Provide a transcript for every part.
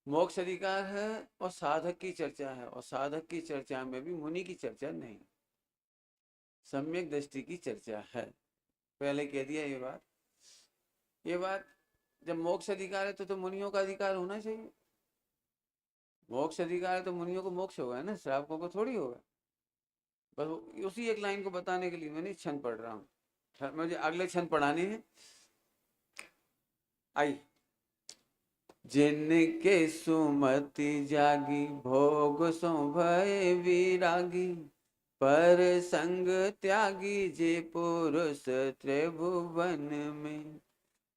मोक्ष अधिकार है और साधक की चर्चा है, और साधक की चर्चा में भी मुनि की चर्चा नहीं, सम्यक दृष्टि की चर्चा है। पहले कह दिया ये बात जब मोक्ष अधिकार है तो मुनियों का अधिकार होना चाहिए। मोक्ष अधिकार है तो मुनियों को मोक्ष होगा ना, श्रावकों को थोड़ी होगा। बस उसी एक लाइन को बताने के लिए मैंने छंद पढ़ रहा हूँ, मुझे अगले छंद पढ़ाने हैं। आई, जिनके सुमति जागी भोग सो भय विरागी, पर संग त्यागी जे पुरुष त्रिभुवन में,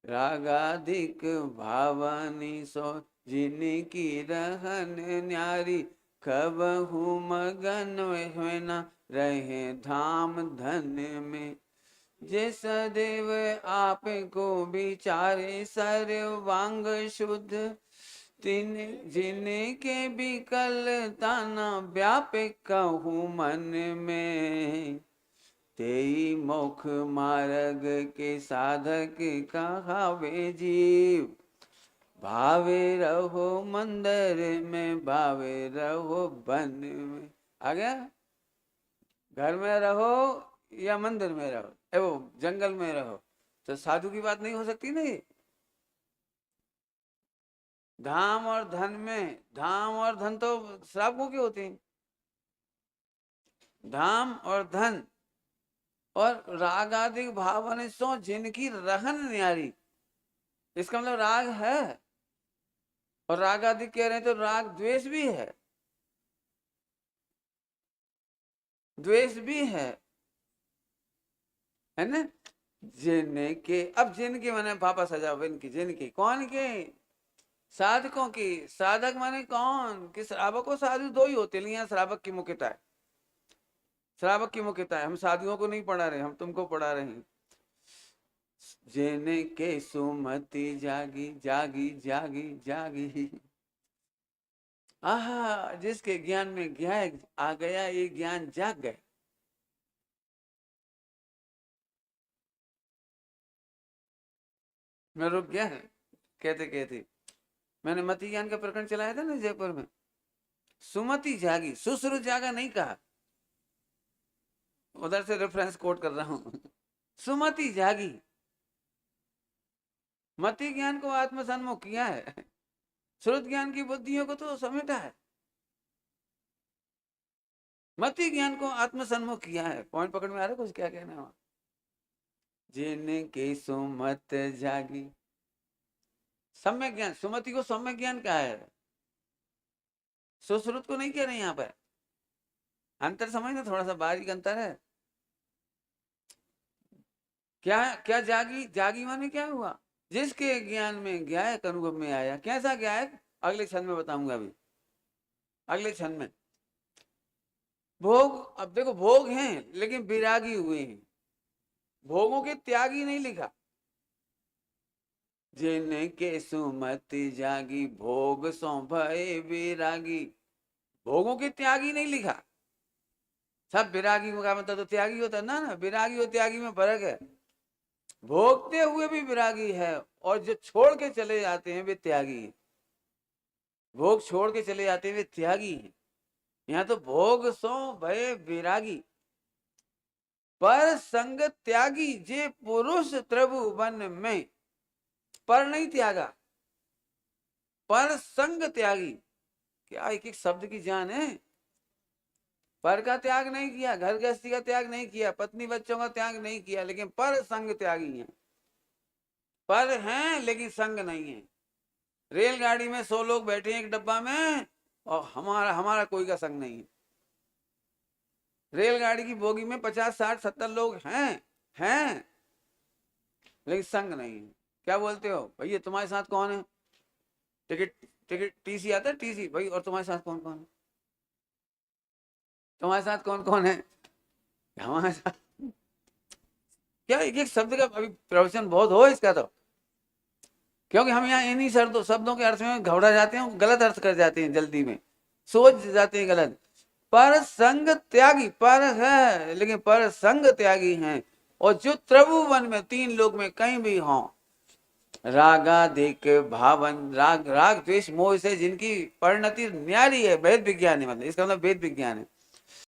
रागाधिक भावनी सो जिनकी रहन न्यारी, कबहु मगन होना रहे धाम धन में, जे सदैव आप को विचारे सर्वांग शुद्ध, तिन जिनके विकलता न व्यापक कहूँ मन में, तेई मोक्ष मार्ग के साधक कहावे जीव, भावे रहो मंदिर में भावे रहो वन में। आ गया? घर में रहो या मंदिर में रहो, वो जंगल में रहो, तो साधु की बात नहीं हो सकती ना ये। धाम और धन में, धाम और धन तो श्रावकों के होते हैं, धाम और धन और राग आदि भावने सो जिनकी रहन न्यारी, इसका मतलब राग है, और राग आदि कह रहे हैं तो राग द्वेष भी है, द्वेष भी है ना। जिनके, अब जिनके माने पापा सजाओ, इनकी जिनकी, कौन के? साधकों की। साधक माने कौन? कि श्रावक और साधु दो ही होते, लेकिन यहाँ श्रावक की मुख्यता है, श्रावक की मुख्यता है। हम साधुओं को नहीं पढ़ा रहे, हम तुमको पढ़ा रहे हैं। जिनके सुमति जागी जागी जागी जागी, आहा, जिसके ज्ञान में ज्ञान आ गया, ये ज्ञान जाग गए। मैं रुक गया कहते कहते। मैंने मति ज्ञान का प्रकरण चलाया था ना जयपुर में। सुमति जागी, सुश्रुत जागा नहीं कहा, उधर से रेफरेंस कोट कर रहा हूं। सुमति जागी, मति ज्ञान को आत्मसन्मुख किया है, श्रुत ज्ञान की बुद्धियों को तो समेटा है, मति ज्ञान को आत्मसन्मुख किया है। पॉइंट पकड़ में आ रहा है कुछ? क्या कहना है? जिनके सुमत जागी, सम्यक ज्ञान, सुमति को सम्यक ज्ञान कहा है, सुश्रुत को नहीं कह रहे यहाँ पर। अंतर समझना, थोड़ा सा बारीक अंतर है। क्या क्या जागी? जागी माने क्या हुआ? जिसके ज्ञान में ज्ञायक अनुभव में आया। कैसा ज्ञायक? अगले क्षण में बताऊंगा, अभी अगले क्षण में। भोग, अब देखो भोग हैं लेकिन विरागी हुए हैं, भोगों के त्यागी नहीं लिखा। जिनके सुमति जागी भोग सो भय विरागी, भोगों के त्यागी नहीं लिखा। सब विरागी का मतलब तो त्यागी होता ना, विरागी और त्यागी में फर्क है। भोगते हुए भी विरागी है, और जो छोड़ के चले जाते हैं वे त्यागी हैं। भोग छोड़ के चले जाते हैं वे त्यागी हैं। यहाँ तो भोग सो भय विरागी, पर संग त्यागी जे पुरुष त्रिभुवन में, पर नहीं त्यागा, पर संग त्यागी। क्या एक एक शब्द की जान है। पर का त्याग नहीं किया, घर गृहस्थी का त्याग नहीं किया, पत्नी बच्चों का त्याग नहीं किया, लेकिन पर संग त्यागी है। पर हैं लेकिन संग नहीं है। रेलगाड़ी में 100 लोग बैठे हैं एक डब्बा में, और हमारा हमारा कोई का संग नहीं है। रेलगाड़ी की बोगी में 50 60 70 लोग हैं लेकिन संग नहीं है। क्या बोलते हो भैया, तुम्हारे साथ कौन है? टिकट टिकट टीसी आता है, टीसी भाई। और तुम्हारे साथ कौन कौन है? तुम्हारे साथ कौन कौन है? हमारे साथ। क्या एक एक शब्द का अभी प्रवचन बहुत हो इसका तो, क्योंकि हम यहाँ इन्हीं शब्दों के अर्थ में घबरा जाते हैं, गलत अर्थ कर जाते हैं, जल्दी में सोच जाते हैं गलत। पर संग त्यागी, पर है लेकिन पर संग त्यागी हैं, और जो त्रिभुवन में 3 लोक में कहीं भी हो, रागाधिक भावन, राग राग द्वेष मोह से जिनकी परिणति न्यारी है, भेद विज्ञान है, मतलब इसका मतलब भेद विज्ञान है।